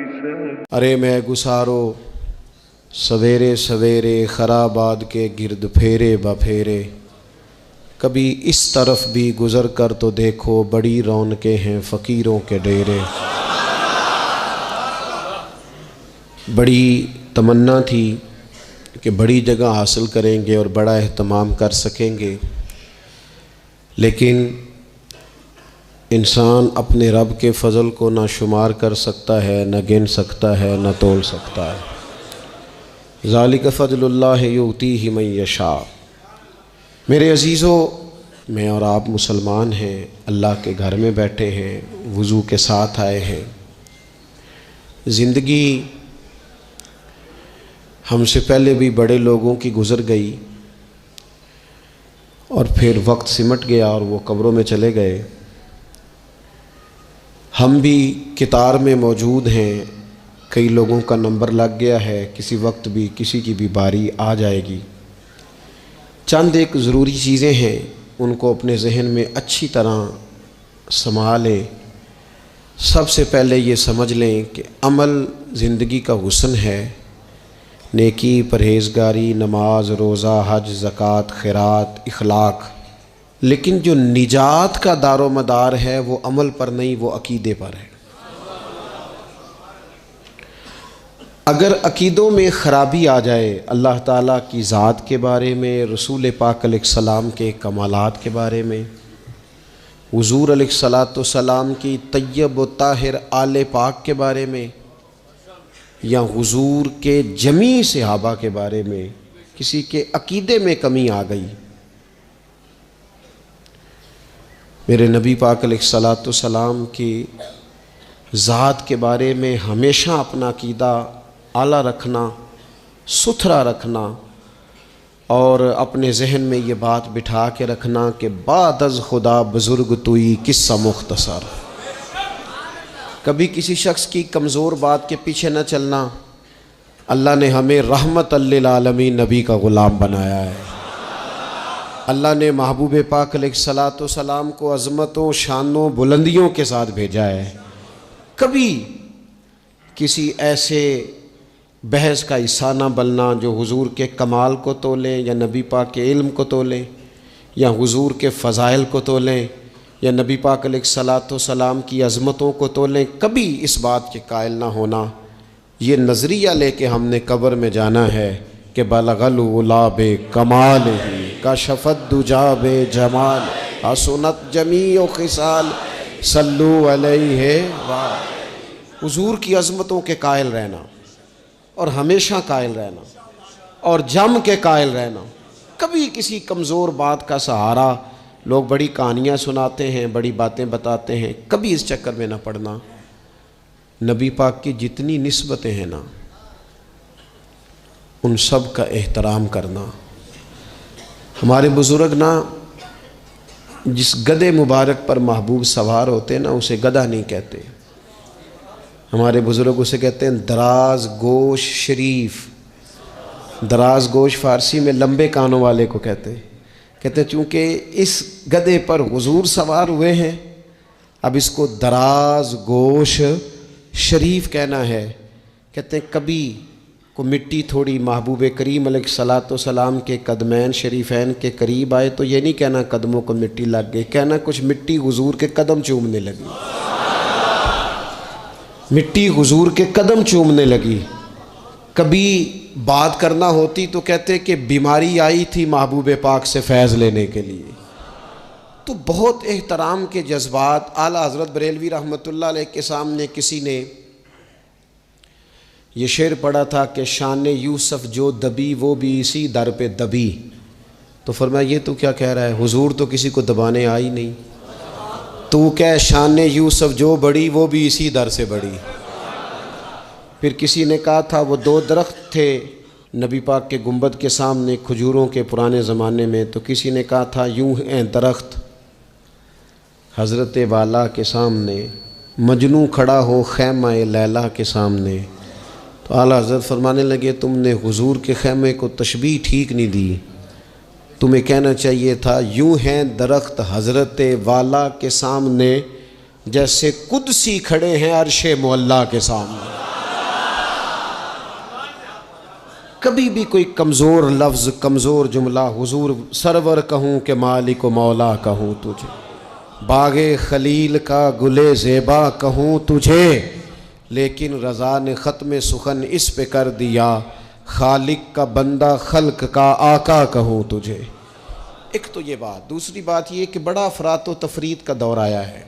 अरे मैं गुसारो सवेरे सवेरे खराबाद के गिरद फेरे बफेरे, कभी इस तरफ भी गुज़र कर तो देखो, बड़ी रौनकें हैं फ़कीरों के डेरे। बड़ी तमन्ना थी कि बड़ी जगह हासिल करेंगे और बड़ा एहतमाम कर सकेंगे, लेकिन इंसान अपने रब के फ़ज़ल को ना शुमार कर सकता है, न गिन सकता है, न तोल सकता है। ज़ालिक फ़ज़लुल्लाह युतीही मन यशा। मेरे अज़ीज़ों, मैं और आप मुसलमान हैं, अल्लाह के घर में बैठे हैं, वज़ू के साथ आए हैं। ज़िंदगी हमसे पहले भी बड़े लोगों की गुज़र गई और फिर वक्त सिमट गया और वो कब्रों में चले गए। हम भी कितार में मौजूद हैं, कई लोगों का नंबर लग गया है, किसी वक्त भी किसी की भी बारी आ जाएगी। चंद एक ज़रूरी चीज़ें हैं, उनको अपने जहन में अच्छी तरह संभालें। सबसे पहले ये समझ लें कि अमल ज़िंदगी का हुस्न है। नेकी, परहेज़गारी, नमाज, रोज़ा, हज, ज़कात, खैरात, इखलाक, लेकिन जो निजात का दारो मदार है वो अमल पर नहीं, वो अकीदे पर है। अगर अकीदों में ख़राबी आ जाए, अल्लाह ताला की ज़ात के बारे में, रसूल पाक अलैहिस्सलाम के कमालात के बारे में, हुज़ूर अलैहिस्सलाम की तय्यब व ताहिर आले पाक के बारे में, या हुज़ूर के जमी सहाबा के बारे में किसी के अकीदे में कमी आ गई, मेरे नबी पाक अलैहिस्सलाम की ज़ात के बारे में हमेशा अपना अकीदा आला रखना, सुथरा रखना और अपने जहन में ये बात बिठा के रखना कि बाद अज़ खुदा बुज़ुर्ग तुई किस्सा मुख्तसर। कभी किसी शख्स की कमज़ोर बात के पीछे न चलना। अल्लाह ने हमें रहमत लिल आलमीन नबी का ग़ुलाम बनाया है। अल्लाह ने महबूब पाक अलैहिस्सलाम को अज़मतों, शानों, बुलंदियों के साथ भेजा है। कभी किसी ऐसे बहस का हिस्सा न बनना जो हुज़ूर के कमाल को तोलें, या नबी पाक के इल्म को तोलें, या हुज़ूर के फ़ज़ाइल को तोलें, या नबी पाक अलैहिस्सलाम की अज़मतों को तोलें। कभी इस बात के कायल ना होना। ये नज़रिया लेके हमने कब्र में जाना है कि बलगल गुलाबे कमाल ही कशफत दुजाबे जमाल हसनत जमीओ खिसाल सल्लु अलैहि वा। हुज़ूर की अज़मतों के कायल रहना और हमेशा कायल रहना और जम के कायल रहना। कभी किसी कमज़ोर बात का सहारा, लोग बड़ी कहानियाँ सुनाते हैं, बड़ी बातें बताते हैं, कभी इस चक्कर में ना पड़ना। नबी पाक की जितनी निस्बतें हैं ना, उन सब का एहतराम करना। हमारे बुज़ुर्ग ना जिस गधे मुबारक पर महबूब सवार होते ना, उसे गधा नहीं कहते। हमारे बुज़ुर्ग उसे कहते हैं दराज गोश शरीफ। दराज गोश फ़ारसी में लंबे कानों वाले को कहते हैं। कहते हैं चूँकि इस गधे पर हुज़ूर सवार हुए हैं, अब इसको दराज गोश शरीफ कहना है। कहते हैं कभी को मिट्टी थोड़ी महबूब करीम अलैहिस्सलाम के कदमैन शरीफैन के करीब आए तो ये नहीं कहना कदमों को मिट्टी लग गई, कहना कुछ मिट्टी हुज़ूर के कदम चूमने लगी, मिट्टी हुज़ूर के कदम चूमने लगी। कभी बात करना होती तो कहते कि बीमारी आई थी महबूब पाक से फैज़ लेने के लिए। तो बहुत एहतराम के जज्बात। आला हज़रत बरेलवी रहमतुल्लाह अलैह के सामने किसी ने ये शेर पढ़ा था कि शान यूसुफ जो दबी वो भी इसी दर पे दबी। तो फरमाया ये तो क्या कह रहा है, हुज़ूर तो किसी को दबाने आई नहीं, तू क्या शान यूसुफ जो बड़ी वो भी इसी दर से बड़ी। फिर किसी ने कहा था वो दो दरख्त थे नबी पाक के गुंबद के सामने खजूरों के पुराने ज़माने में, तो किसी ने कहा था यूँ हैं दरख्त हज़रत वाला के सामने, मजनू खड़ा हो खैमा लैला के सामने। तो आला हज़रत फरमाने लगे तुमने हुज़ूर के खैमे को तशबीह ठीक नहीं दी, तुम्हें कहना चाहिए था यूँ हैं दरख्त हज़रत वाला के सामने जैसे कुदसी खड़े हैं अर्शे मुअल्ला के सामने। कभी भी कोई कमज़ोर लफ्ज़, कमज़ोर जुमला हुजूर सरवर कहूँ कि मालिक व मौला कहूँ तुझे, बागे खलील का गुले ज़ेबा कहूँ तुझे, लेकिन रज़ा ने ख़त्म सुखन इस पे कर दिया, खालिक का बंदा खल्क का आका कहूँ तुझे। एक तो ये बात। दूसरी बात ये कि बड़ा अफरात व तफरीत का दौर आया है।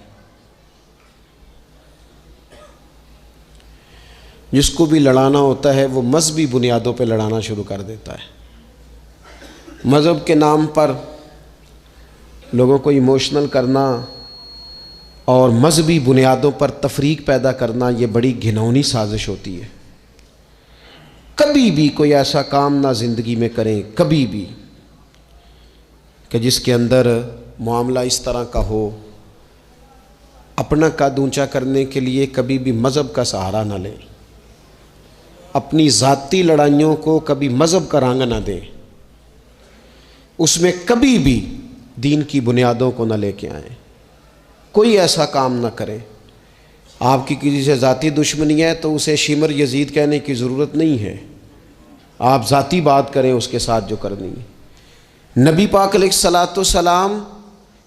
जिसको भी लड़ाना होता है वो मजहबी बुनियादों पे लड़ाना शुरू कर देता है। मज़हब के नाम पर लोगों को इमोशनल करना और मजहबी बुनियादों पर तफरीक पैदा करना, ये बड़ी घिनौनी साजिश होती है। कभी भी कोई ऐसा काम ना ज़िंदगी में करें, कभी भी, कि जिसके अंदर मामला इस तरह का हो। अपना कद ऊंचा करने के लिए कभी भी मज़हब का सहारा ना लें। अपनी ज़ाती लड़ाइयों को कभी मज़हब का रंग ना दें। उसमें कभी भी दीन की बुनियादों को ना लेके आएँ। कोई ऐसा काम ना करें। आपकी किसी से ज़ाती दुश्मनी है तो उसे शिमर यजीद कहने की ज़रूरत नहीं है। आप ज़ाती बात करें उसके साथ जो करनी है। नबी पाक अलैहिस्सलाम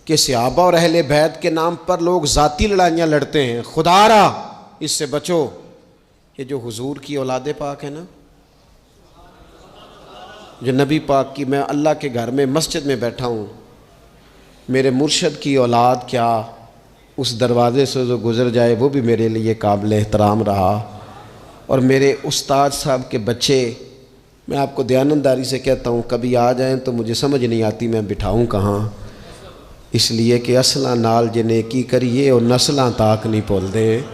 के सहाबा और अहले बैत के नाम पर लोग ज़ाती लड़ाइयाँ लड़ते हैं। खुदारा इससे बचो। ये जो हुजूर की औलादे पाक है ना, जो नबी पाक की, मैं अल्लाह के घर में मस्जिद में बैठा हूँ, मेरे मुर्शद की औलाद क्या उस दरवाज़े से जो गुज़र जाए वो भी मेरे लिए काबिल एहतराम रहा। और मेरे उस्ताद साहब के बच्चे, मैं आपको दयानतदारी से कहता हूँ, कभी आ जाएं तो मुझे समझ नहीं आती मैं बिठाऊँ कहाँ, इसलिए कि असलां नाल जे नेकी करिए और नस्लां ताक नहीं भुलदे।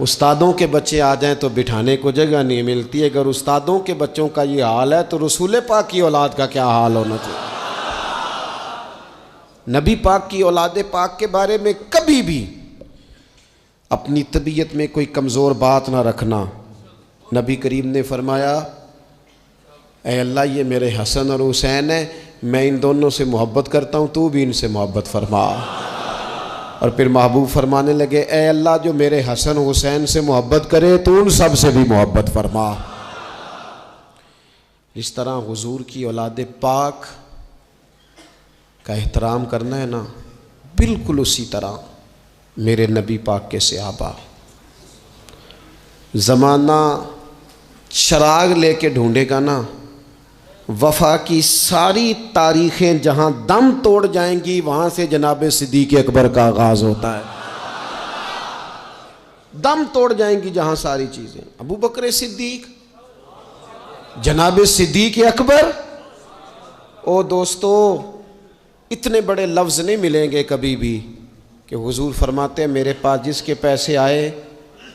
उस्तादों के बच्चे आ जाएं तो बिठाने को जगह नहीं मिलती। अगर उस्तादों के बच्चों का ये हाल है तो रसूल पाक की औलाद का क्या हाल होना चाहिए। नबी पाक की औलाद पाक के बारे में कभी भी अपनी तबीयत में कोई कमज़ोर बात ना रखना। नबी करीम ने फरमाया, ऐ अल्लाह ये मेरे हसन और हुसैन है, मैं इन दोनों से मोहब्बत करता हूँ, तू भी इनसे मोहब्बत फरमा। और फिर महबूब फरमाने लगे, ऐ अल्लाह जो मेरे हसन हुसैन से मोहब्बत करे तो उन सब से भी मोहब्बत फरमा। इस तरह हुजूर की औलाद पाक का एहतराम करना है ना, बिल्कुल उसी तरह मेरे नबी पाक के सहाबा। ज़माना चराग लेके ढूंढेगा ना, वफ़ा की सारी तारीख़ें जहाँ दम तोड़ जाएंगी वहाँ से जनाब सिद्दीक़ अकबर का आगाज़ होता है। दम तोड़ जाएंगी जहाँ सारी चीज़ें। अबू बकर सिद्दीक़, जनाब सिद्दीक़ अकबर। ओ दोस्तों, इतने बड़े लफ्ज़ नहीं मिलेंगे कभी भी कि हुजूर फरमाते हैं मेरे पास जिसके पैसे आए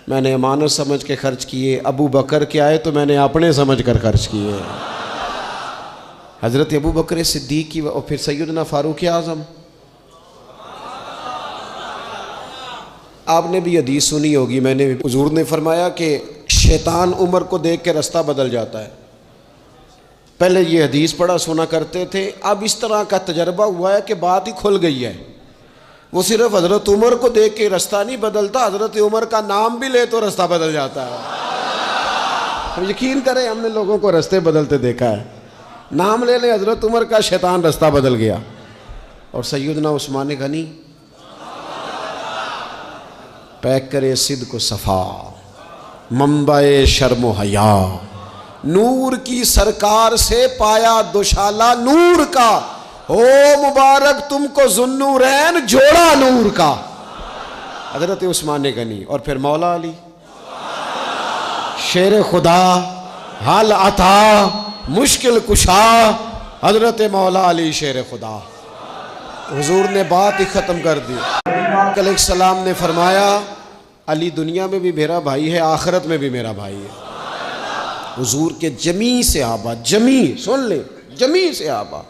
मैंने अमानत समझ के खर्च किए, अबू बकर के आए तो मैंने अपने समझ कर खर्च किए। हज़रत अबू बकर सिद्दीक़ की और फिर सैयदना फ़ारूक आज़म। आपने भी हदीस सुनी होगी, मैंने हुजूर ने फरमाया कि शैतान उम्र को देख के रास्ता बदल जाता है। पहले ये हदीस पढ़ा सुना करते थे, अब इस तरह का तजर्बा हुआ है कि बात ही खुल गई है। वो सिर्फ हज़रत उमर को देख के रास्ता नहीं बदलता, हज़रत उमर का नाम भी ले तो रास्ता बदल जाता है। हम यकीन करें, हमने लोगों को रास्ते बदलते देखा है। नाम ले ले हज़रत उमर का, शैतान रास्ता बदल गया। और सैयदना उस्मान गनी, पैक करे सिद्ध को सफ़ा, मंबाए शर्म हया, नूर की सरकार से पाया दुशाला नूर का, हो मुबारक तुमको ज़ुन्नूरैन जोड़ा नूर का। हज़रत उस्मान गनी। और फिर मौला अली, शेर खुदा, हाल अता, मुश्किल कुशा, हज़रत मौला अली शेर खुदा। हुजूर ने बात ही ख़त्म कर दी। अलैहिस्सलाम ने फरमाया, अली दुनिया में भी मेरा भाई है, आखिरत में भी मेरा भाई है। हुजूर के जमी सहाबा, जमी सुन ले, जमी सहाबा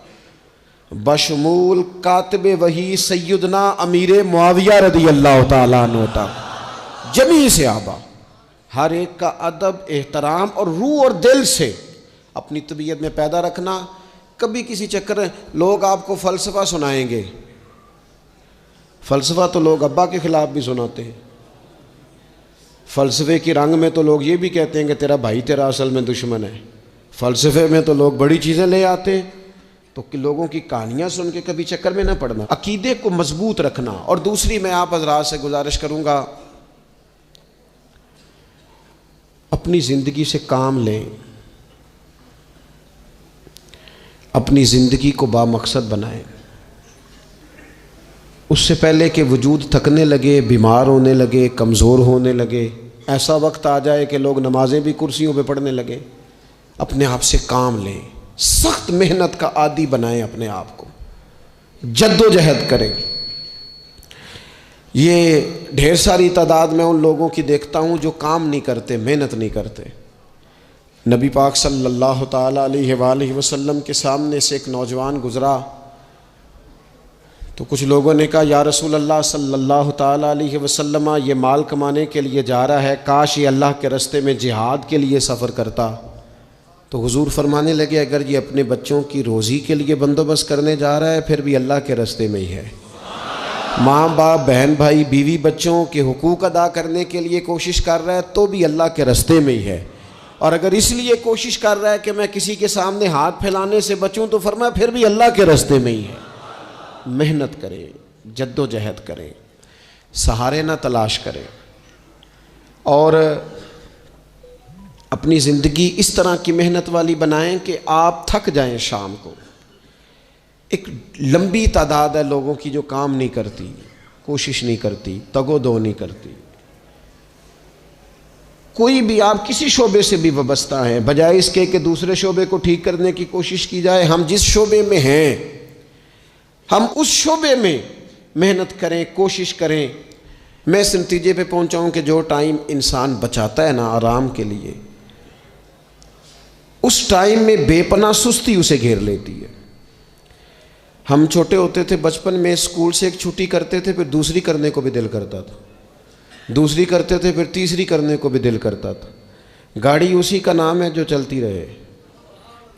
बशमूल कातिबे वही सैयदना अमीर मुआविया रदी अल्लाह ताला अन्हु तक, जमी सहाबा हर एक का अदब, एहतराम और रूह और दिल से अपनी तबीयत में पैदा रखना। कभी किसी चक्कर में लोग आपको फ़लसफ़ा सुनाएंगे। फ़लसफ़ा तो लोग अब्बा के ख़िलाफ़ भी सुनाते हैं। फ़लसफ़े की रंग में तो लोग ये भी कहते हैं कि तेरा भाई तेरा असल में दुश्मन है। फ़लसफ़े में तो लोग बड़ी चीज़ें ले आते हैं, तो कि लोगों की कहानियाँ सुन के कभी चक्कर में ना पड़ना। अकीदे को मजबूत रखना। और दूसरी मैं आप हज़रात से गुजारिश करूँगा, अपनी ज़िंदगी से काम लें, अपनी ज़िंदगी को बामकसद बनाएं। उससे पहले कि वजूद थकने लगे, बीमार होने लगे, कमज़ोर होने लगे, ऐसा वक्त आ जाए कि लोग नमाज़ें भी कुर्सियों पे पढ़ने लगे, अपने आप से काम लें, सख्त मेहनत का आदी बनाएं अपने आप को, जद्दोजहद करें। ये ढेर सारी तादाद में उन लोगों की देखता हूँ जो काम नहीं करते, मेहनत नहीं करते। नबी पाक सल्लल्लाहु ताला अलैहि वसल्लम के सामने से एक नौजवान गुज़रा, तो कुछ लोगों ने कहा, या रसूल अल्लाह सल्लल्लाहु ताला अलैहि वसल्लम, ये माल कमाने के लिए जा रहा है, काश ये अल्लाह के रास्ते में जिहाद के लिए सफ़र करता। तो हुजूर फरमाने लगे, अगर ये अपने बच्चों की रोज़ी के लिए बंदोबस्त करने जा रहा है फिर भी अल्लाह के रास्ते में ही है। माँ बाप, बहन भाई, बीवी बच्चों के हुकूक अदा करने के लिए कोशिश कर रहा है तो भी अल्लाह के रास्ते में ही है। और अगर इसलिए कोशिश कर रहा है कि मैं किसी के सामने हाथ फैलाने से बचूं तो फरमाया फिर भी अल्लाह के रास्ते में ही है। मेहनत करें, जद्दोजहद करें, सहारे ना तलाश करें और अपनी ज़िंदगी इस तरह की मेहनत वाली बनाएं कि आप थक जाएं शाम को। एक लंबी तादाद है लोगों की जो काम नहीं करती, कोशिश नहीं करती, तगोदो नहीं करती। कोई भी आप किसी शोबे से भी वाबस्ता हैं, बजाय इसके कि दूसरे शोबे को ठीक करने की कोशिश की जाए, हम जिस शोबे में हैं हम उस शोबे में मेहनत करें, कोशिश करें। मैं इस नतीजे पे पहुंचा हूं कि जो टाइम इंसान बचाता है ना आराम के लिए, उस टाइम में बेपनाह सुस्ती उसे घेर लेती है। हम छोटे होते थे, बचपन में स्कूल से एक छुट्टी करते थे, फिर दूसरी करने को भी दिल करता था, दूसरी करते थे, फिर तीसरी करने को भी दिल करता था। गाड़ी उसी का नाम है जो चलती रहे,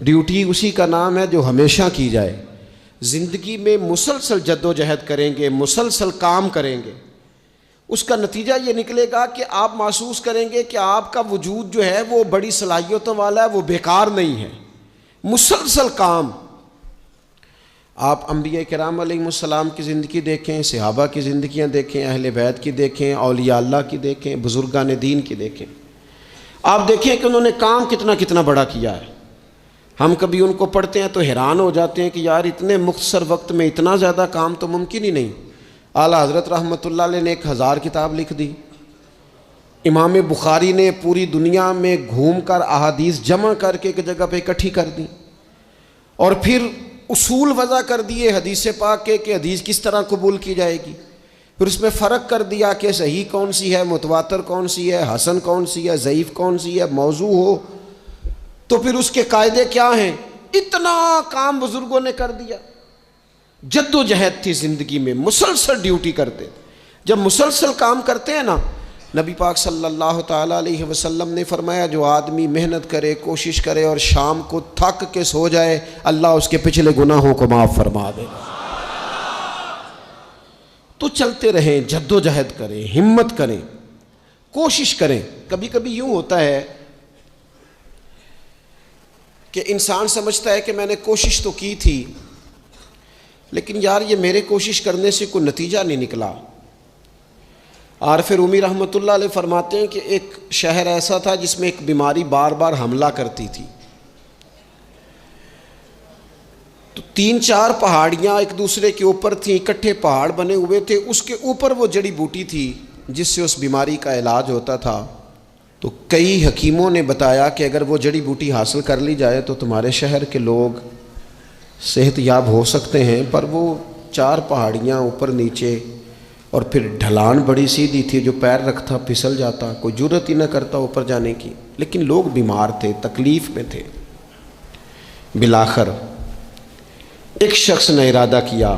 ड्यूटी उसी का नाम है जो हमेशा की जाए। ज़िंदगी में मुसलसल जद्दोजहद करेंगे, मुसलसल काम करेंगे, उसका नतीजा ये निकलेगा कि आप महसूस करेंगे कि आपका वजूद जो है वो बड़ी सलाहियतों वाला है, वो बेकार नहीं है। मुसलसल काम। आप अंबिया किराम अलैहिमुस्सलाम की ज़िंदगी देखें, सहाबा की ज़िंदगियाँ देखें, अहले बैत की देखें, औलिया अल्लाह की देखें, बुज़ुर्गान दीन की देखें। आप देखें कि उन्होंने काम कितना कितना बड़ा किया है। हम कभी उनको पढ़ते हैं तो हैरान हो जाते हैं कि यार इतने मुख्तसर वक्त में इतना ज़्यादा काम तो मुमकिन ही नहीं। आला हज़रत रहमतुल्लाह अलैह ने 1000 किताब लिख दी। इमाम बुखारी ने पूरी दुनिया में घूम कर अहादीस जमा करके एक जगह पे इकट्ठी कर दी और फिर उसूल वज़ा कर दिए हदीस पाक के कि हदीस किस तरह कबूल की जाएगी। फिर उसमें फ़र्क कर दिया कि सही कौन सी है, मुतवातर कौन सी है, हसन कौन सी है, ज़ईफ़ कौन सी है, मौजू हो तो फिर उसके कायदे क्या हैं। इतना काम बुज़ुर्गों ने कर दिया। जद्दोजहद थी ज़िंदगी में, मुसलसल ड्यूटी करते थे। जब मुसलसल काम करते हैं ना, नबी पाक सल्लल्लाहु ताला अलैहि वसल्लम ने फरमाया, जो आदमी मेहनत करे, कोशिश करे और शाम को थक के सो जाए, अल्लाह उसके पिछले गुनाहों को माफ़ फरमा देगा। तो चलते रहें, जद्दोजहद करें, हिम्मत करें, कोशिश करें। कभी कभी यूँ होता है कि इंसान समझता है कि मैंने कोशिश तो की थी लेकिन यार ये मेरे कोशिश करने से कोई नतीजा नहीं निकला। आरिफ रूमी रहमतुल्लाह अलैह फरमाते हैं कि एक शहर ऐसा था जिसमें एक बीमारी बार बार हमला करती थी। तो 3-4 पहाड़ियाँ एक दूसरे के ऊपर थी, इकट्ठे पहाड़ बने हुए थे, उसके ऊपर वो जड़ी बूटी थी जिससे उस बीमारी का इलाज होता था। तो कई हकीमों ने बताया कि अगर वो जड़ी बूटी हासिल कर ली जाए तो तुम्हारे शहर के लोग सेहतयाब हो सकते हैं। पर वो 4 पहाड़ियाँ ऊपर नीचे और फिर ढलान बड़ी सीधी थी, जो पैर रखता फिसल जाता, कोई जुर्रत ही न करता ऊपर जाने की। लेकिन लोग बीमार थे, तकलीफ़ में थे। बिलाखर एक शख्स ने इरादा किया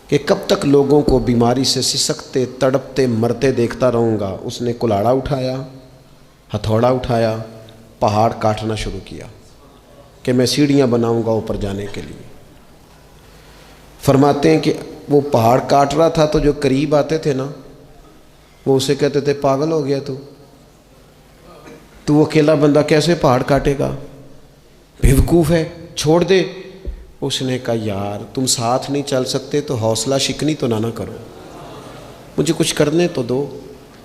कि कब तक लोगों को बीमारी से सिसकते, तड़पते, मरते देखता रहूँगा। उसने कुल्हाड़ा उठाया, हथौड़ा उठाया, पहाड़ काटना शुरू किया कि मैं सीढ़ियाँ बनाऊँगा ऊपर जाने के लिए। फरमाते हैं कि वो पहाड़ काट रहा था तो जो करीब आते थे ना, वो उसे कहते थे, पागल हो गया तू अकेला बंदा कैसे पहाड़ काटेगा। बेवकूफ़ है, छोड़ दे। उसने कहा यार तुम साथ नहीं चल सकते तो हौसला शिकनी तो ना करो, मुझे कुछ करने तो दो।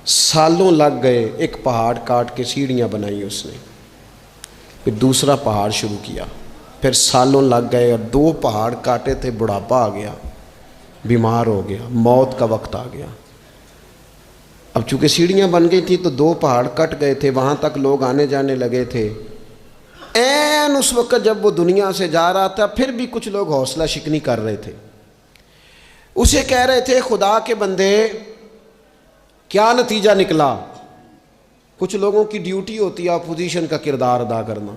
सालों लग गए, एक पहाड़ काट के सीढ़ियाँ बनाई उसने, फिर दूसरा पहाड़ शुरू किया, फिर सालों लग गए और 2 पहाड़ काटे थे, बुढ़ापा आ गया, बीमार हो गया, मौत का वक्त आ गया। अब चूंकि सीढ़ियाँ बन गई थी तो 2 पहाड़ कट गए थे, वहाँ तक लोग आने जाने लगे थे। ऐन उस वक्त जब वो दुनिया से जा रहा था, फिर भी कुछ लोग हौसला शिकनी कर रहे थे, उसे कह रहे थे खुदा के बंदे क्या नतीजा निकला। कुछ लोगों की ड्यूटी होती है अपोजिशन का किरदार अदा करना,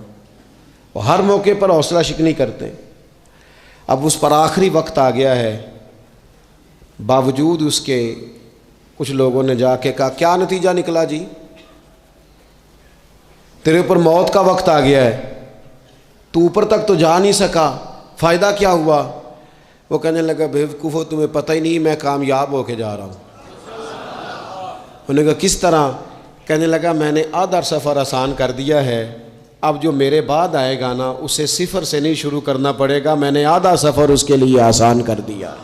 और हर मौके पर हौसला शिकनी करते हैं। अब उस पर आखिरी वक्त आ गया है, बावजूद उसके कुछ लोगों ने जाके कहा क्या नतीजा निकला जी, तेरे ऊपर मौत का वक्त आ गया है, तू ऊपर तक तो जा नहीं सका, फ़ायदा क्या हुआ। वो कहने लगा बेवकूफ़ो तुम्हें पता ही नहीं मैं कामयाब होके जा रहा हूँ। उन्होंने कहा किस तरह। कहने लगा मैंने आधा सफ़र आसान कर दिया है, अब जो मेरे बाद आएगा ना उसे सिफर से नहीं शुरू करना पड़ेगा, मैंने आधा सफ़र उसके लिए आसान कर दिया।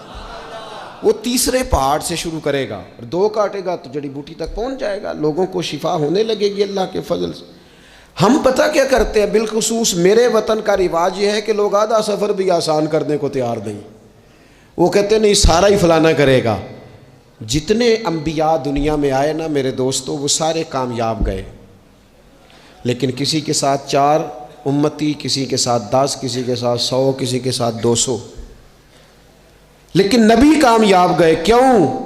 वो तीसरे पहाड़ से शुरू करेगा और 2 काटेगा तो जड़ी बूटी तक पहुंच जाएगा, लोगों को शिफा होने लगेगी अल्लाह के फजल से। हम पता क्या करते हैं, बिलखुसूस मेरे वतन का रिवाज ये है कि लोग आधा सफ़र भी आसान करने को तैयार नहीं, वो कहते नहीं सारा ही फलाना करेगा। जितने अंबिया दुनिया में आए ना मेरे दोस्तों, वो सारे कामयाब गए, लेकिन किसी के साथ 4 उम्मती, किसी के साथ 10, किसी के साथ 100, किसी के साथ 200, लेकिन नबी कामयाब गए। क्यों?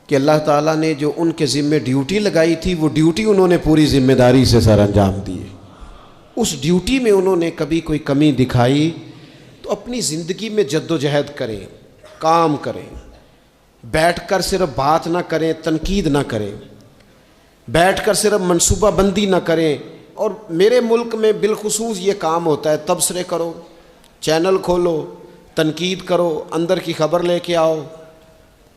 कि अल्लाह ताला ने जो उनके ज़िम्मे ड्यूटी लगाई थी वो ड्यूटी उन्होंने पूरी जिम्मेदारी से सर अंजाम दिए। उस ड्यूटी में उन्होंने कभी कोई कमी दिखाई तो अपनी ज़िंदगी में जद्दोजहद करें, काम करें, बैठकर सिर्फ बात ना करें, तनकीद ना करें, बैठकर सिर्फ मनसूबा बंदी ना करें। और मेरे मुल्क में बिलखुसूस ये काम होता है, तबसरे करो, चैनल खोलो, तनकीद करो, अंदर की खबर लेके आओ,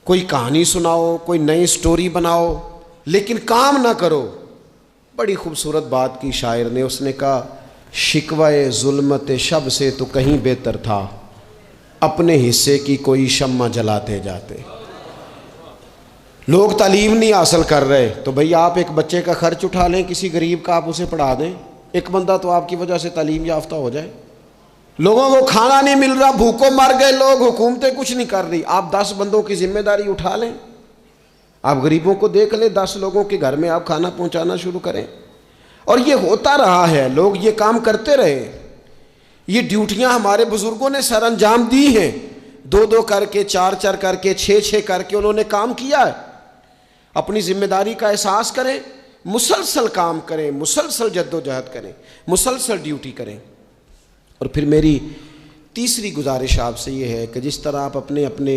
कोई कहानी सुनाओ, कोई नई स्टोरी बनाओ, लेकिन काम ना करो। बड़ी खूबसूरत बात की शायर ने, उसने कहा शिकवाए जुल्मत शब से तो कहीं बेहतर था, अपने हिस्से की कोई शम्मा जलाते जाते। लोग तालीम नहीं हासिल कर रहे तो भाई आप एक बच्चे का खर्च उठा लें, किसी गरीब का आप उसे पढ़ा दें, एक बंदा तो आपकी वजह से तालीम याफ्ता हो जाए। लोगों को खाना नहीं मिल रहा, भूखों मर गए लोग, हुकूमतें कुछ नहीं कर रही, आप 10 बंदों की जिम्मेदारी उठा लें, आप गरीबों को देख लें, 10 लोगों के घर में आप खाना पहुंचाना शुरू करें। और ये होता रहा है, लोग ये काम करते रहे, ये ड्यूटियां हमारे बुजुर्गों ने सर अंजाम दी हैं, 2-2 करके, 4-4 करके, 6-6 करके उन्होंने काम किया है। अपनी जिम्मेदारी का एहसास करें, मुसलसल काम करें, मुसलसल जद्दोजहद करें, मुसलसल ड्यूटी करें। और फिर मेरी तीसरी गुजारिश आपसे ये है कि जिस तरह आप अपने अपने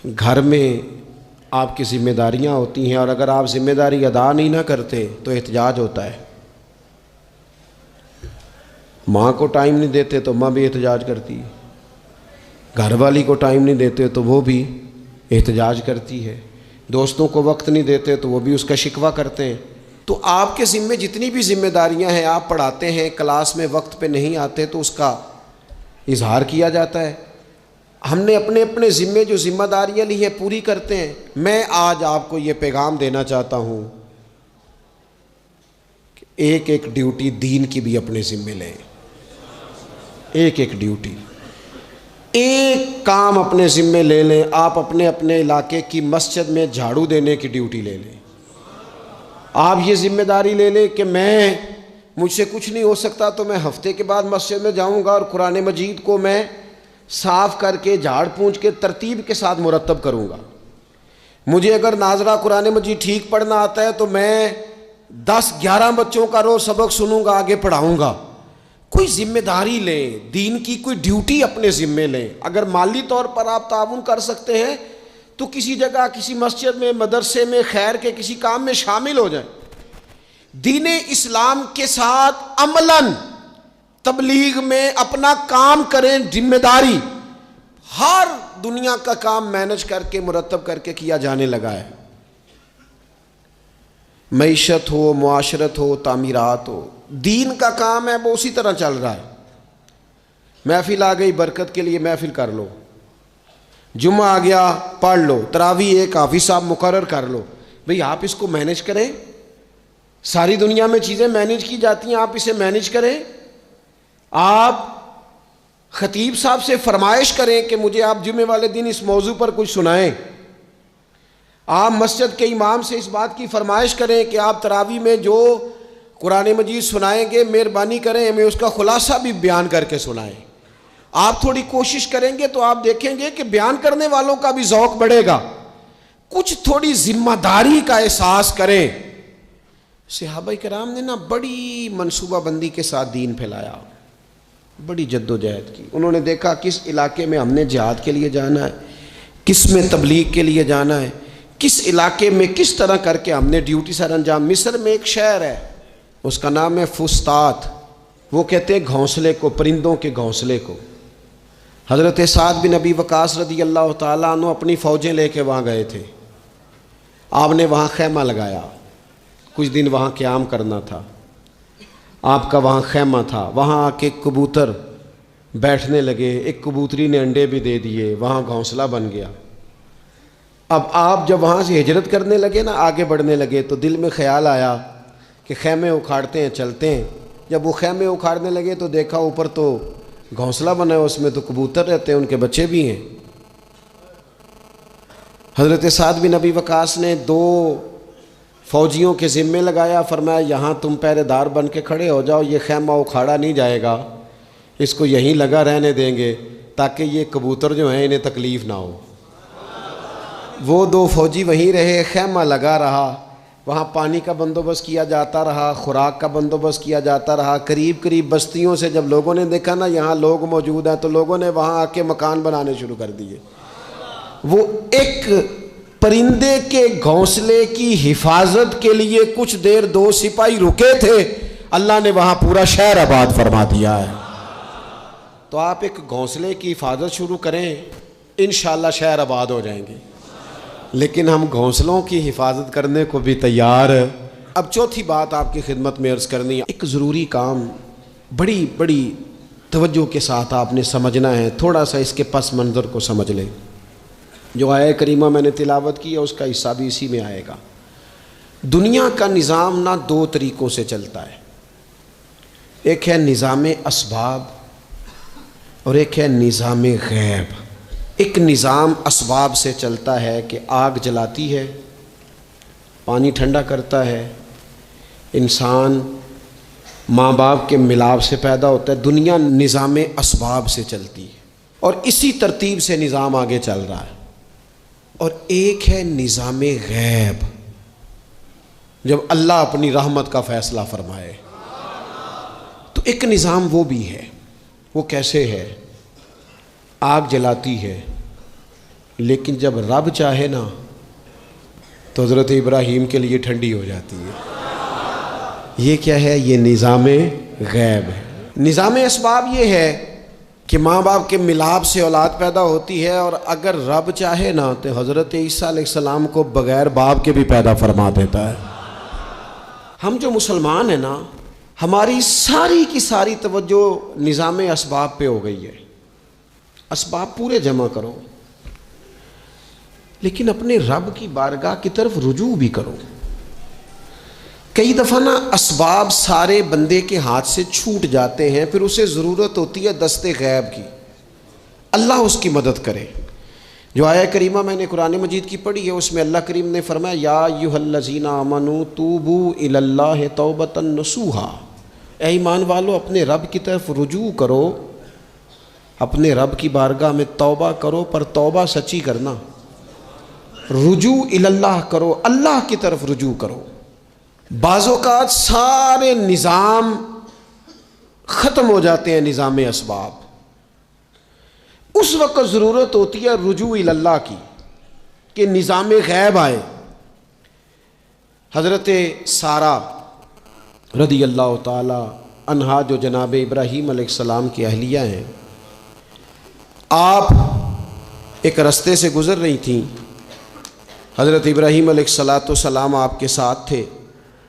घर में आपकी ज़िम्मेदारियां होती हैं और अगर आप ज़िम्मेदारी अदा नहीं ना करते तो एहतजाज होता है। माँ को टाइम नहीं देते तो माँ भी एहतजाज करती है, घर वाली को टाइम नहीं देते तो वो भी एहतजाज करती है, दोस्तों को वक्त नहीं देते तो वो भी उसका शिकवा करते हैं। तो आपके ज़िम्मे जितनी भी जिम्मेदारियां हैं, आप पढ़ाते हैं, क्लास में वक्त पे नहीं आते तो उसका इजहार किया जाता है। हमने अपने अपने ज़िम्मे जो जिम्मेदारियां ली हैं पूरी करते हैं। मैं आज आपको ये पैगाम देना चाहता हूँ कि एक एक ड्यूटी दीन की भी अपने ज़िम्मे लें, एक एक ड्यूटी, एक काम अपने ज़िम्मे ले लें। आप अपने अपने इलाके की मस्जिद में झाड़ू देने की ड्यूटी ले लें। आप ये जिम्मेदारी ले लें कि मुझसे कुछ नहीं हो सकता तो मैं हफ्ते के बाद मस्जिद में जाऊंगा और कुरान मजीद को मैं साफ़ करके, झाड़ पूंछ के, तरतीब के साथ मुरतब करूंगा। मुझे अगर नाजरा कुरान मजीद ठीक पढ़ना आता है तो मैं 10-11 बच्चों का रोज़ सबक सुनूंगा, आगे पढ़ाऊंगा। कोई जिम्मेदारी लें, दीन की कोई ड्यूटी अपने ज़िम्मे लें। अगर माली तौर पर आप ताउन कर सकते हैं तो किसी जगह, किसी मस्जिद में, मदरसे में, खैर के किसी काम में शामिल हो जाएं। दीन इस्लाम के साथ अमलन तबलीग में अपना काम करें। जिम्मेदारी हर दुनिया का काम मैनेज करके, मुरतब करके किया जाने लगा है। मईशत हो, मुआशरत हो, तामीरात हो, दीन का काम है वो उसी तरह चल रहा है। महफिल आ गई, बरकत के लिए महफिल कर लो, जुम्मा आ गया पढ़ लो, तरावी एक हाफिज साहब मुकर्रर कर लो। भाई आप इसको मैनेज करें, सारी दुनिया में चीज़ें मैनेज की जाती हैं, आप इसे मैनेज करें। आप खतीब साहब से फरमाइश करें कि मुझे आप जुम्मे वाले दिन इस मौजू पर कुछ सुनाएं। आप मस्जिद के इमाम से इस बात की फरमाइश करें कि आप तरावी में जो कुरान मजीद सुनाएंगे मेहरबानी करें हमें उसका खुलासा भी बयान करके सुनाएं। आप थोड़ी कोशिश करेंगे तो आप देखेंगे कि बयान करने वालों का भी ज़ौक़ बढ़ेगा। कुछ थोड़ी जिम्मेदारी का एहसास करें। सहाबा किराम ने ना बड़ी मनसूबाबंदी के साथ दीन फैलाया, बड़ी जद्दोजहद की। उन्होंने देखा किस इलाके में हमने जिहाद के लिए जाना है, किस में तबलीग के लिए जाना है, किस इलाके में किस तरह करके हमने ड्यूटी सर अंजाम। मिस्र में एक शहर है, उसका नाम है फुस्तात। वो कहते हैं घोंसले को, परिंदों के घोंसले को। हज़रत साद बिन अबी वक़ास रदी अल्लाह ताला अन्हु अपनी फ़ौजें लेके वहाँ गए थे। आपने वहाँ खैमा लगाया, कुछ दिन वहाँ क़याम करना था, आपका वहाँ खैमा था। वहाँ आके कबूतर बैठने लगे, एक कबूतरी ने अंडे भी दे दिए, वहाँ घोंसला बन गया। अब आप जब वहाँ से हिजरत करने लगे ना, आगे बढ़ने लगे, तो दिल में ख्याल आया कि खैमे उखाड़ते हैं चलते हैं। जब वो खैमे उखाड़ने लगे तो देखा ऊपर तो घोंसला बना है, उसमें तो कबूतर रहते हैं, उनके बच्चे भी हैं। हज़रत साद बिन अबी वक़ास ने 2 फ़ौजियों के ज़िम्मे लगाया, फरमाया यहाँ तुम पहरेदार बन के खड़े हो जाओ, ये खैमा उखाड़ा नहीं जाएगा, इसको यहीं लगा रहने देंगे ताकि ये कबूतर जो हैं इन्हें तकलीफ़ ना हो। वो 2 फ़ौजी वहीं रहे, खैमा लगा रहा, वहाँ पानी का बंदोबस्त किया जाता रहा, खुराक का बंदोबस्त किया जाता रहा। करीब करीब बस्तियों से जब लोगों ने देखा ना यहाँ लोग मौजूद हैं, तो लोगों ने वहाँ आके मकान बनाने शुरू कर दिए। वो एक परिंदे के घोंसले की हिफाजत के लिए कुछ देर 2 सिपाही रुके थे, अल्लाह ने वहाँ पूरा शहर आबाद फरमा दिया है। तो आप एक घोंसले की हिफाजत शुरू करें, इंशाअल्लाह शहर आबाद हो जाएंगे। लेकिन हम घोंसलों की हिफाजत करने को भी तैयार। अब चौथी बात आपकी खिदमत में अर्ज़ करनी है, एक ज़रूरी काम बड़ी बड़ी तवज्जो के साथ आपने समझना है। थोड़ा सा इसके पस मंज़र को समझ लें। जो आया करीमा मैंने तिलावत की है उसका हिस्सा भी इसी में आएगा। दुनिया का निज़ाम ना 2 तरीक़ों से चलता है, एक है निज़ाम असबाब और एक है निज़ाम गैब। एक निज़ाम असबाब से चलता है कि आग जलाती है, पानी ठंडा करता है, इंसान माँ बाप के मिलाप से पैदा होता है। दुनिया निज़ाम असबाब से चलती है और इसी तरतीब से निज़ाम आगे चल रहा है। और एक है निज़ाम गैब, जब अल्लाह अपनी रहमत का फ़ैसला फरमाए। तो एक निज़ाम वो भी है। वो कैसे है? आग जलाती है, लेकिन जब रब चाहे ना तो हज़रत इब्राहीम के लिए ठंडी हो जाती है। ये क्या है? ये निज़ाम गैब है। निज़ाम असबाब ये है कि माँ बाप के मिलाप से औलाद पैदा होती है, और अगर रब चाहे ना तो हज़रत ईसा अलैहिस्सलाम को बग़ैर बाप के भी पैदा फरमा देता है। हम जो मुसलमान हैं ना, हमारी सारी की सारी तवज्जो निज़ाम असबाब पे हो गई है। असबाब पूरे जमा करो, लेकिन अपने रब की बारगाह की तरफ रुजू भी करो। कई दफ़ा ना असबाब सारे बंदे के हाथ से छूट जाते हैं, फिर उसे ज़रूरत होती है दस्ते गैब की, अल्लाह उसकी मदद करे। जो आया करीमा मैंने कुरान मजीद की पढ़ी है, उसमें अल्लाह करीम ने फरमाया, या अय्युहल्लज़ीना आमनू तूबू इलल्लाहि तौबतन नसूहा। ऐ ईमान वालो, अपने रब की तरफ रुजू करो, अपने रब की बारगाह में तौबा करो, पर तौबा सच्ची करना। रुजू इलल्लाह करो, अल्लाह की तरफ रुजू करो। बाज़ौक़ात सारे निज़ाम ख़त्म हो जाते हैं, निज़ाम असबाब। उस वक़्त ज़रूरत होती है रुजू इलल्लाह की, कि निज़ाम गैब आए। हज़रत सारा रदी अल्लाह ताला अन्हा, जो जनाब इब्राहीम अलैहिस्सलाम की अहलिया हैं, आप एक रास्ते से गुज़र रही थीं। हज़रत इब्राहीम अलैहिस्सलाम आपके साथ थे।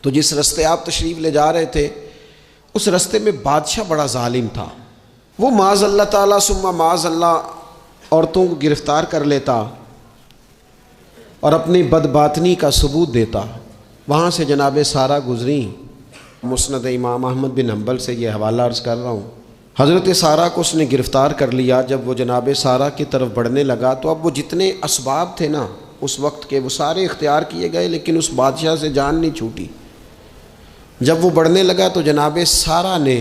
तो जिस रास्ते आप तशरीफ़ ले जा रहे थे उस रास्ते में बादशाह बड़ा जालिम था। वो माज़अल्लाह ताला सुम्मा माज़अल्लाह औरतों को गिरफ़्तार कर लेता और अपनी बदबातनी का सबूत देता। वहाँ से जनाब सारा गुज़री। मुस्नद इमाम अहमद बिन हम्बल से ये हवाला अर्ज़ कर रहा हूँ। हज़रत सारा को उसने गिरफ़्तार कर लिया। जब वो जनाब सारा की तरफ बढ़ने लगा तो अब वो जितने असबाब थे ना उस वक्त के वो सारे इख्तियार किए गए, लेकिन उस बादशाह से जान नहीं छूटी। जब वो बढ़ने लगा तो जनाब सारा ने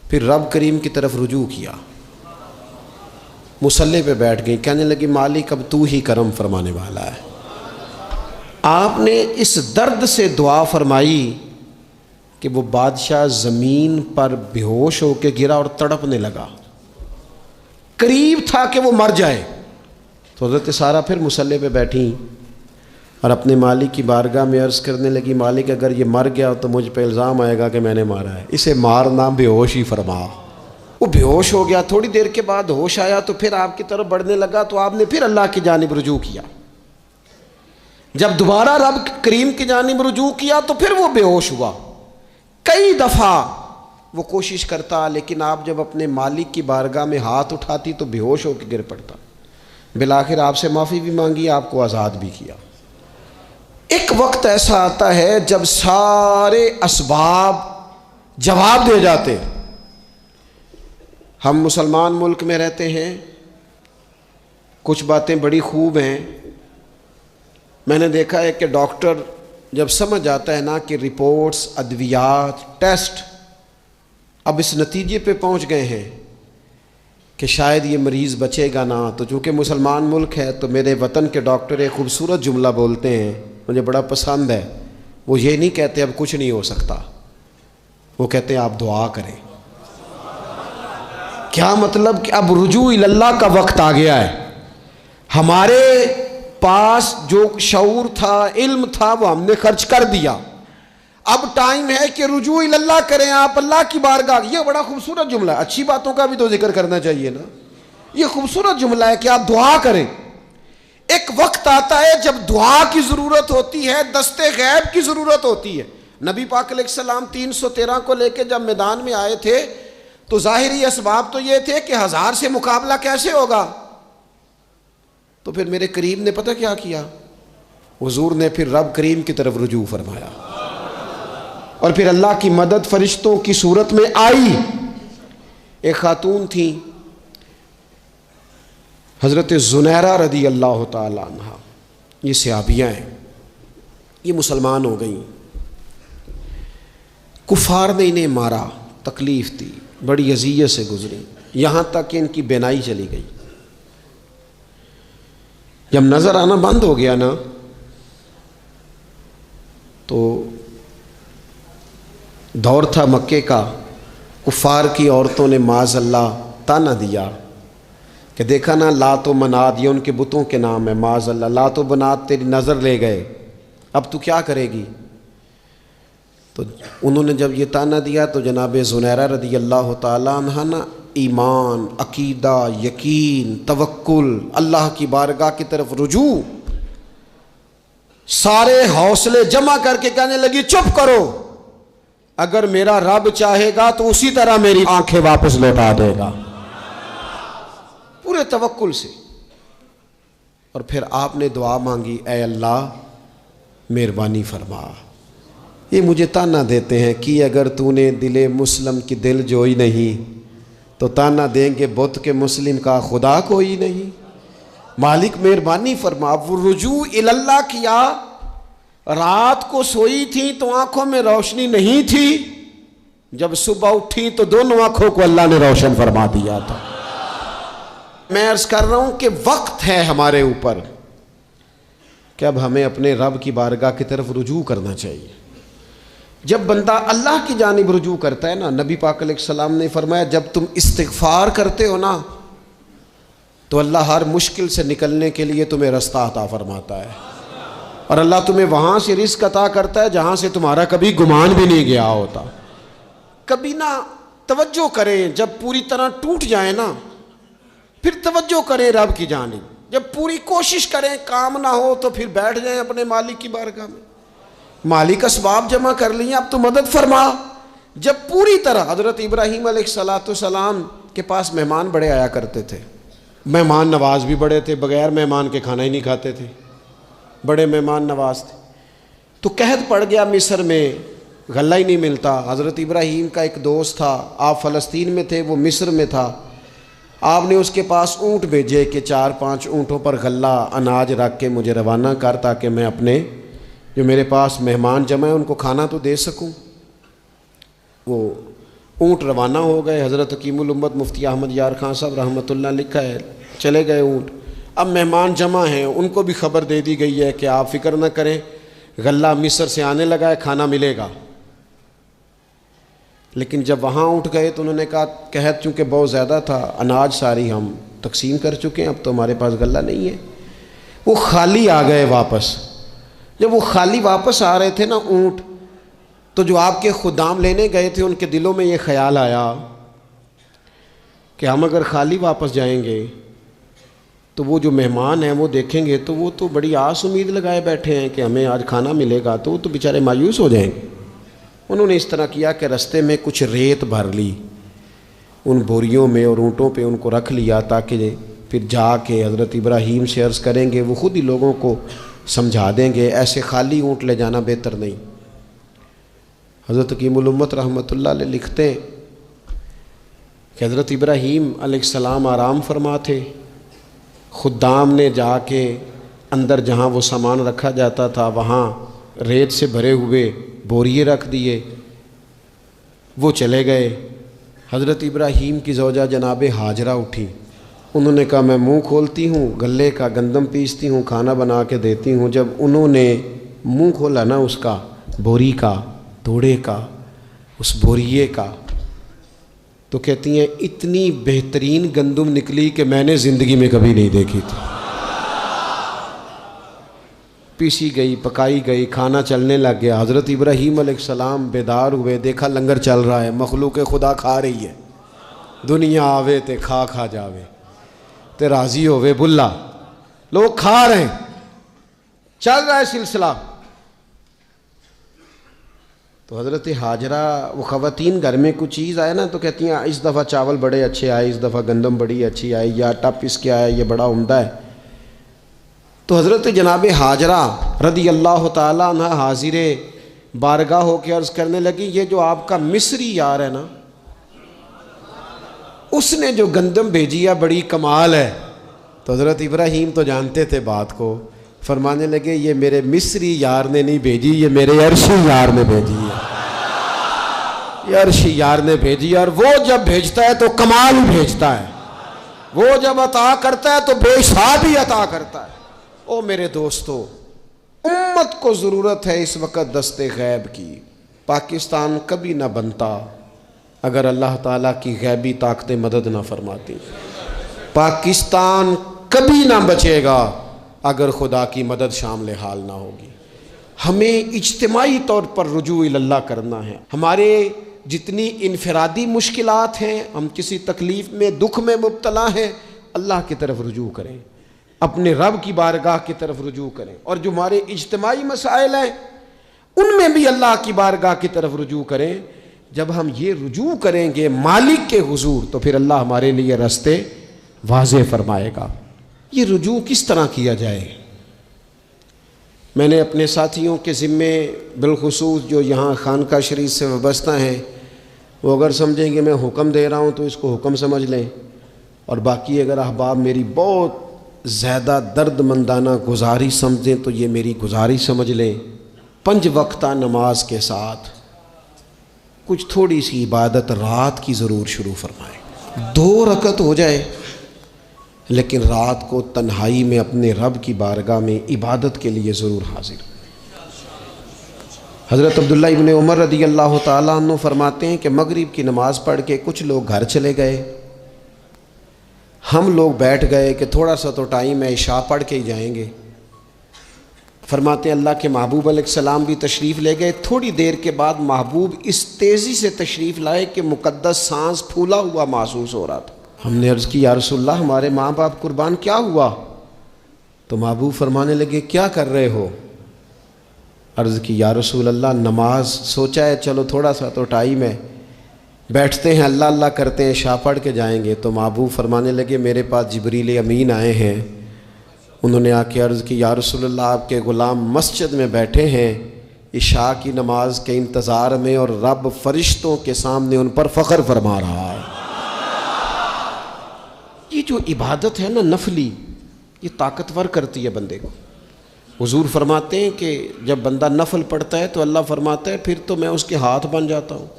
फिर रब करीम की तरफ रुजू किया, मुसल्ले पे बैठ गई, कहने लगी मालिक अब तू ही करम फरमाने वाला है। आपने इस दर्द से दुआ फरमाई कि वो बादशाह ज़मीन पर बेहोश होकर गिरा और तड़पने लगा, करीब था कि वो मर जाए। तो हज़रत सारा फिर मुसल्ले पे बैठी और अपने मालिक की बारगाह में अर्ज़ करने लगी, मालिक अगर ये मर गया तो मुझ पे इल्ज़ाम आएगा कि मैंने मारा है, इसे मारना बेहोश ही फरमा। वो बेहोश हो गया। थोड़ी देर के बाद होश आया तो फिर आपकी तरफ बढ़ने लगा तो आपने फिर अल्लाह की जानिब रुजू किया। जब दोबारा रब करीम की जानिब रुजू किया तो फिर वो बेहोश हुआ। कई दफ़ा वो कोशिश करता, लेकिन आप जब अपने मालिक की बारगाह में हाथ उठाती तो बेहोश होकर गिर पड़ता। बिलाखिर आपसे माफ़ी भी मांगी, आपको आज़ाद भी किया। एक वक्त ऐसा आता है जब सारे असबाब जवाब दे जाते। हम मुसलमान मुल्क में रहते हैं, कुछ बातें बड़ी खूब हैं। मैंने देखा है कि डॉक्टर जब समझ आता है ना कि रिपोर्ट्स, अद्वियात, टेस्ट अब इस नतीजे पे पहुंच गए हैं कि शायद ये मरीज़ बचेगा ना, तो चूँकि मुसलमान मुल्क है तो मेरे वतन के डॉक्टर एक ख़ूबसूरत जुमला बोलते हैं, मुझे बड़ा पसंद है। वो ये नहीं कहते अब कुछ नहीं हो सकता, वो कहते हैं आप दुआ करें। क्या मतलब कि अब रुजू इल्लल्लाह का वक्त आ गया है। हमारे पास जो शऊर था, इल्म था, वो हमने खर्च कर दिया। अब टाइम है कि रुजू इल्लल्लाह करें, आप अल्लाह की बारगाह। ये बड़ा खूबसूरत जुमला है, अच्छी बातों का भी तो जिक्र करना चाहिए ना। ये खूबसूरत जुमला है कि आप दुआ करें। एक वक्त आता है जब दुआ की ज़रूरत होती है, दस्ते गैब की ज़रूरत होती है। नबी पाक अलैहिस्सलाम 313 को लेकर जब मैदान में आए थे तो ज़ाहिरी असबाब तो ये थे कि 1000 से मुकाबला कैसे होगा। तो फिर मेरे करीम ने पता क्या किया, हुजूर ने फिर रब करीम की तरफ रुजू फरमाया और फिर अल्लाह की मदद फरिश्तों की सूरत में आई। एक खातून थी हज़रत ज़ुनैरा रदी अल्लाह ताला अन्हा, ये सहाबियाँ हैं, ये मुसलमान हो गई। कुफार ने इन्हें मारा, तकलीफ़ थी, बड़ी अज़ियत से गुजरी, यहाँ तक कि इनकी बेनाई चली गई। जब नज़र आना बंद हो गया ना तो दौर था मक्के का, कुफार की औरतों ने माज़अल्लाह ताना दिया कि देखा ना लात व मनात, ये उनके बुतों के नाम है। माज़अल्लाह लात व मनात तेरी नज़र ले गए, अब तू क्या करेगी। तो उन्होंने जब ये ताना दिया तो जनाब ज़ुनैरा रदी अल्लाह ताला अन्हा ना ईमान, अकीदा, यकीन, तवक्कुल, अल्लाह की बारगाह की तरफ रुजू, सारे हौसले जमा करके कहने लगी चुप करो, अगर मेरा रब चाहेगा तो उसी तरह मेरी आंखें वापस लौटा देगा, पूरे तवक्कुल से। और फिर आपने दुआ मांगी, ऐ अल्लाह मेहरबानी फरमा, ये मुझे ताना देते हैं कि अगर तूने दिले मुस्लिम की दिल जोई नहीं तो ताना देंगे बुत के मुस्लिम का खुदा कोई नहीं। मालिक मेहरबानी फरमा। वो रुजू इल्लल्लाह किया, रात को सोई थी तो आंखों में रोशनी नहीं थी, जब सुबह उठी तो दोनों आंखों को अल्लाह ने रोशन फरमा दिया था। मैं अर्ज कर रहा हूं कि वक्त है हमारे ऊपर कि अब हमें अपने रब की बारगाह की तरफ रुजू करना चाहिए। जब बंदा अल्लाह की जानिब रुजू करता है ना, नबी पाक अलैहिस्सलाम ने फरमाया जब तुम इस्तिग़फ़ार करते हो ना तो अल्लाह हर मुश्किल से निकलने के लिए तुम्हें रास्ता अता फरमाता है, और अल्लाह तुम्हें वहाँ से रिज़्क़ अता करता है जहाँ से तुम्हारा कभी गुमान भी नहीं गया होता। कभी ना तवज्जो करें, जब पूरी तरह टूट जाए ना फिर तवज्जो करें रब की जानिब। जब पूरी कोशिश करें काम ना हो तो फिर बैठ जाएं अपने मालिक की बारगाह में। मालिक असबाब जमा कर लिए, अब तो मदद फरमा। जब पूरी तरह हज़रत इब्राहीम अलैहिस्सलाम के पास मेहमान बड़े आया करते थे, मेहमान नवाज भी बड़े थे, बग़ैर मेहमान के खाना ही नहीं खाते थे, बड़े मेहमान नवाज थे। तो कहत पड़ गया मिस्र में, गल्ला ही नहीं मिलता। हज़रत इब्राहीम का एक दोस्त था, आप फ़लस्तीन में थे, वो मिस्र में था। आपने उसके पास ऊँट भेजे कि 4-5 ऊँटों पर गल्ला अनाज रख के मुझे रवाना कर, ताकि मैं अपने जो मेरे पास मेहमान जमा है उनको खाना तो दे सकूं। वो ऊँट रवाना हो गए। हज़रत हकीमुल उम्मत मुफ्ती अहमद यार खान साहब रहमतुल्लाह लिखा है, चले गए ऊँट। अब मेहमान जमा हैं, उनको भी खबर दे दी गई है कि आप फ़िक्र न करें, गल्ला मिस्र से आने लगा है, खाना मिलेगा। लेकिन जब वहाँ उठ गए तो उन्होंने कहा, कहत चूँकि बहुत ज़्यादा था, अनाज सारी हम तकसीम कर चुके हैं, अब तो हमारे पास गल्ला नहीं है। वो खाली आ गए वापस। जब वो खाली वापस आ रहे थे ना ऊँट, तो जो आपके खुदाम लेने गए थे उनके दिलों में ये ख्याल आया कि हम अगर खाली वापस जाएंगे तो वो जो मेहमान हैं वो देखेंगे तो वो तो बड़ी आस उम्मीद लगाए बैठे हैं कि हमें आज खाना मिलेगा, तो वो तो बेचारे मायूस हो जाएंगे। उन्होंने इस तरह किया कि रास्ते में कुछ रेत भर ली उन बोरियों में और ऊँटों पे उनको रख लिया, ताकि फिर जाके हज़रत इब्राहीम से अर्ज़ करेंगे, वो ख़ुद ही लोगों को समझा देंगे, ऐसे खाली ऊँट ले जाना बेहतर नहीं। हज़रत हकीमुल उम्मत रहमतुल्लाह अलैह लिखते हैं कि हज़रत इब्राहीम अलैहिस्सलाम आराम फरमा थे। खुद्दाम ने जाके अंदर जहाँ वो सामान रखा जाता था वहाँ रेत से भरे हुए बोरिए रख दिए, वो चले गए। हज़रत इब्राहीम की ज़ौजा जनाब हाजरा उठी, उन्होंने कहा मैं मुंह खोलती हूँ, गले का गंदम पीसती हूँ, खाना बना के देती हूँ। जब उन्होंने मुंह खोला ना उसका, बोरी का, तोड़े का, उस बोरिए का, तो कहती हैं इतनी बेहतरीन गंदम निकली कि मैंने ज़िंदगी में कभी नहीं देखी थी। पीसी गई, पकाई गई, खाना चलने लग गया। हज़रत इब्राहीम अलैहिस्सलाम बेदार हुए, देखा लंगर चल रहा है, मखलूक खुदा खा रही है। दुनिया आवे ते खा खा जावे ते राज़ी होवे बुल्ला, लोग खा रहे हैं, चल रहा है सिलसिला। तो हज़रत हाजरा, वो ख़वातीन घर में कुछ चीज़ आए ना तो कहती हैं इस दफ़ा चावल बड़े अच्छे आए, इस दफ़ा गंदम बड़ी अच्छी आई, या आटा पिस के आया, ये बड़ा उम्दा है। तो हज़रत जनाब हाजरा रदी अल्लाह ताला अन्हा हाजिर बारगाह होकर अर्ज़ करने लगी, ये जो आपका मिस्री यार है ना, उसने जो गंदम भेजी है बड़ी कमाल है। तो हज़रत इब्राहीम तो जानते थे बात को, फरमाने लगे ये मेरे मिस्री यार ने नहीं भेजी, ये मेरे अरशी यार ने भेजी है, ये अरशी यार ने भेजी। और वो जब भेजता है तो कमाल भेजता है, वो जब अता करता है तो बेहिसाब ही अता करता है। ओ मेरे दोस्तों, उम्मत को ज़रूरत है इस वक्त दस्ते गैब की। पाकिस्तान कभी ना बनता अगर अल्लाह ताला की गैबी ताकतें मदद ना फरमाती। पाकिस्तान कभी ना बचेगा अगर खुदा की मदद शामिल हाल ना होगी। हमें इज्तिमाई तौर पर रुजू इल्लाह करना है। हमारे जितनी इनफरादी मुश्किलात हैं, हम किसी तकलीफ़ में, दुख में मुब्तला हैं, अल्लाह की तरफ रुजू करें, अपने रब की बारगाह की तरफ रुजू करें। और जो हमारे इज्तिमाई मसाइल हैं उनमें भी अल्लाह की बारगाह की तरफ रुजू करें। जब हम ये रुजू करेंगे मालिक के हुजूर, तो फिर अल्लाह हमारे लिए रास्ते वाज़े फरमाएगा। ये रुजू किस तरह किया जाए? मैंने अपने साथियों के ज़िम्मे बिलखुसूस जो यहाँ खानका शरीफ से वाबस्ता हैं, वो अगर समझेंगे मैं हुक्म दे रहा हूँ तो इसको हुक्म समझ लें, और बाकी अगर अहबाब मेरी बहुत ज़्यादा दर्दमंदाना गुजारिश समझें तो ये मेरी गुजारिश समझ लें। 5 वक्ता नमाज के साथ कुछ थोड़ी सी इबादत रात की ज़रूर शुरू फरमाएं। 2 रकत हो जाए, लेकिन रात को तन्हाई में अपने रब की बारगाह में इबादत के लिए ज़रूर हाजिर। हज़रत अब्दुल्ला इब्न उमर रदी अल्लाह ताला अन्हु फरमाते हैं कि मगरिब की नमाज़ पढ़ के कुछ लोग घर चले गए, हम लोग बैठ गए कि थोड़ा सा तो टाइम है, इशा पढ़ के ही जाएंगे। फरमाते हैं अल्लाह के महबूब अलैहिस्सलाम भी तशरीफ़ ले गए। थोड़ी देर के बाद महबूब इस तेज़ी से तशरीफ़ लाए कि मुक़द्दस सांस फूला हुआ महसूस हो रहा था। हमने अर्ज़ की या रसूलल्लाह हमारे माँ बाप कुर्बान, क्या हुआ? तो महबूब फरमाने लगे क्या कर रहे हो? अर्ज़ की या रसूल अल्लाह, नमाज सोचा है चलो थोड़ा सा तो टाइम है, बैठते हैं अल्लाह अल्लाह करते हैं, शाह पढ़ के जाएंगे। तो महबूब फरमाने लगे मेरे पास जिब्रील अमीन आए हैं, उन्होंने आके अर्ज़ की या रसूल अल्लाह, आपके ग़ुलाम मस्जिद में बैठे हैं इशा की नमाज के इंतज़ार में, और रब फरिश्तों के सामने उन पर फ़ख्र फरमा रहा है। ये जो इबादत है ना नफली, ये ताकतवर करती है बंदे को। हुजूर फरमाते हैं कि जब बंदा नफल पढ़ता है तो अल्लाह फरमाता है फिर तो मैं उसके हाथ बन जाता हूँ,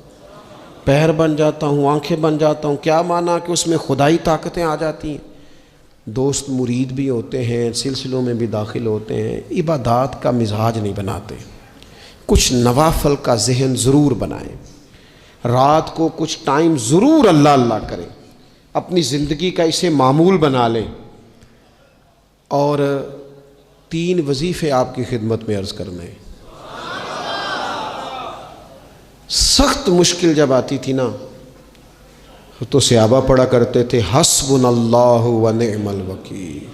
पैर बन जाता हूँ, आंखें बन जाता हूँ। क्या माना कि उसमें खुदाई ताकतें आ जाती हैं। दोस्त मुरीद भी होते हैं, सिलसिलों में भी दाखिल होते हैं, इबादात का मिजाज नहीं बनाते। कुछ नवाफल का जहन ज़रूर बनाएं, रात को कुछ टाइम ज़रूर अल्लाह अल्लाह करें, अपनी ज़िंदगी का इसे मामूल बना लें। और 3 वजीफ़े आपकी खिदमत में अर्ज़ करने हैं। सख्त मुश्किल जब आती थी ना तो सहाबा पढ़ा करते थे हस्बुनल्लाहु व निअमल वकील,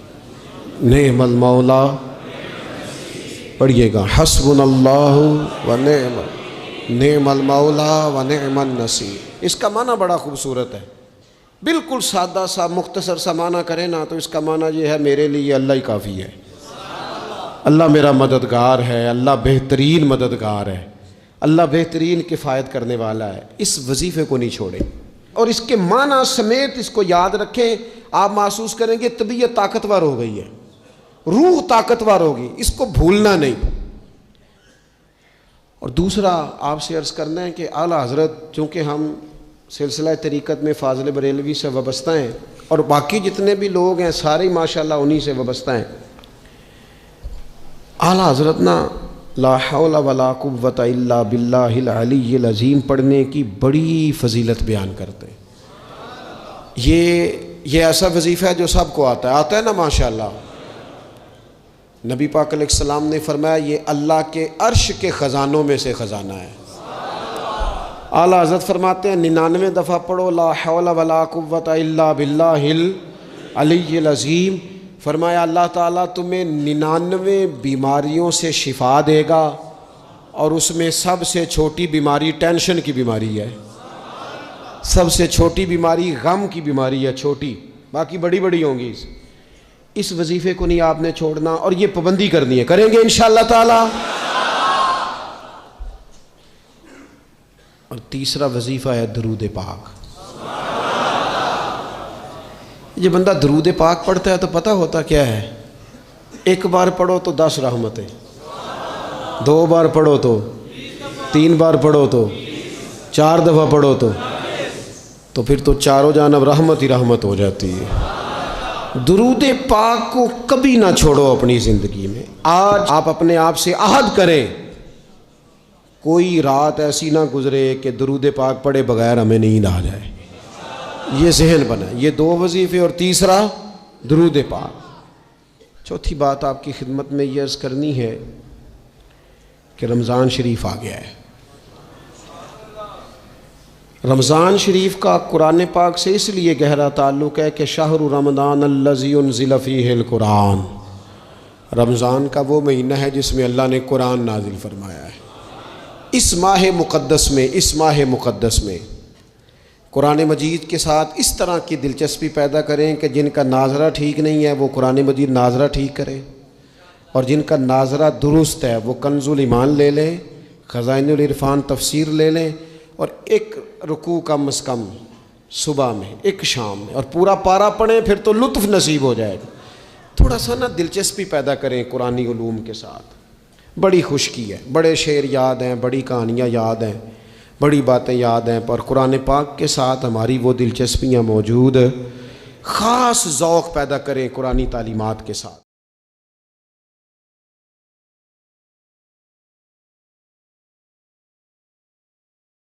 निअमल मौला, पढ़िएगा हस्बुनल्लाहु व निअमल मौला व निअमन नसीर। इसका माना बड़ा खूबसूरत है, बिल्कुल सादा सा मुख्तसर सा माना करें ना तो इसका माना ये है मेरे लिए अल्लाह ही काफ़ी है, अल्लाह मेरा मददगार है, अल्लाह बेहतरीन मददगार है, अल्लाह बेहतरीन किफ़ायत करने वाला है। इस वजीफ़े को नहीं छोड़ें और इसके माना समेत इसको याद रखें। आप महसूस करेंगे तबीयत ताकतवर हो गई है, रूह ताकतवर होगी, इसको भूलना नहीं। और दूसरा आपसे अर्ज़ करना है कि आला हज़रत, चूँकि हम सिलसिला तरीक़त में फ़ाज़िल बरेलवी से वाबस्ता हैं और बाकी जितने भी लोग हैं सारे माशाअल्लाह उन्हीं से वाबस्ता हैं। आला हज़रत ना ला हौला वला कुव्वता इल्ला बिल्लाहिल अलीय्यिल अज़ीम पढ़ने की बड़ी फ़जीलत बयान करते हैं। ये ऐसा वजीफ़ा है जो सबको आता है ना माशाअल्लाह। नबी पाक अलैहिस्सलाम ने फरमाया ये अल्लाह के अर्श के ख़जानों में से ख़जाना है। आला हज़रत फरमाते हैं 99 दफ़ा पढ़ो ला हौला वला कुव्वता इल्ला बिल्लाहिल अलीय्यिल अज़ीम। फरमाया अल्लाह ताला तुम्हें 99 बीमारियों से शिफा देगा और उसमें सबसे छोटी बीमारी टेंशन की बीमारी है, सबसे छोटी बीमारी गम की बीमारी है, छोटी, बाकी बड़ी बड़ी होंगी। इस वजीफ़े को नहीं आपने छोड़ना और ये पाबंदी करनी है, करेंगे इंशाअल्लाह ताला। और तीसरा वजीफ़ा है दरूद पाक। ये बंदा दरूद पाक पढ़ता है तो पता होता क्या है, एक बार पढ़ो तो 10 रहमतें, 2 बार पढ़ो तो, 3 बार पढ़ो तो, 4 दफ़ा पढ़ो तो फिर तो चारों जानब रहमत ही रहमत हो जाती है। दरूद पाक को कभी ना छोड़ो अपनी ज़िंदगी में। आज आप अपने आप से अहद करें, कोई रात ऐसी ना गुजरे कि दरूद पाक पढ़े बगैर हमें नींद आ जाए। ये जहन बना, ये 2 वजीफ़े और तीसरा दरूद पाक। चौथी बात आपकी खिदमत में ये अर्ज़ करनी है कि रमज़ान शरीफ आ गया है। रमज़ान शरीफ का कुरान पाक से इसलिए गहरा ताल्लुक़ है कि शहरु रमज़ान अल्लज़ी उन्ज़िल फ़ीहिल कुरान, रमज़ान का वो महीना है जिसमें अल्लाह ने कुरान नाजिल फरमाया है। इस माह मुक़द्दस में कुरान मजीद के साथ इस तरह की दिलचस्पी पैदा करें कि जिनका नाजरा ठीक नहीं है वो कुरान मजीद नाजरा ठीक करें, और जिनका नाजरा दुरुस्त है वो कंजुल ईमान ले लें, ख़ज़ाइनुल इरफ़ान तफसीर ले लें, और एक रुकू कम से कम सुबह में, एक शाम में, और पूरा पारा पढ़ें, फिर तो लुत्फ़ नसीब हो जाएगा। थोड़ा सा ना दिलचस्पी पैदा करें कुरानी उलूम के साथ। बड़ी खुशकी है, बड़े शेर याद हैं, बड़ी कहानियाँ याद हैं, बड़ी बातें याद हैं, पर कुरान पाक के साथ हमारी वो दिलचस्पियाँ मौजूद। ख़ास ज़ौक़ पैदा करें कुरानी तालीमात के साथ।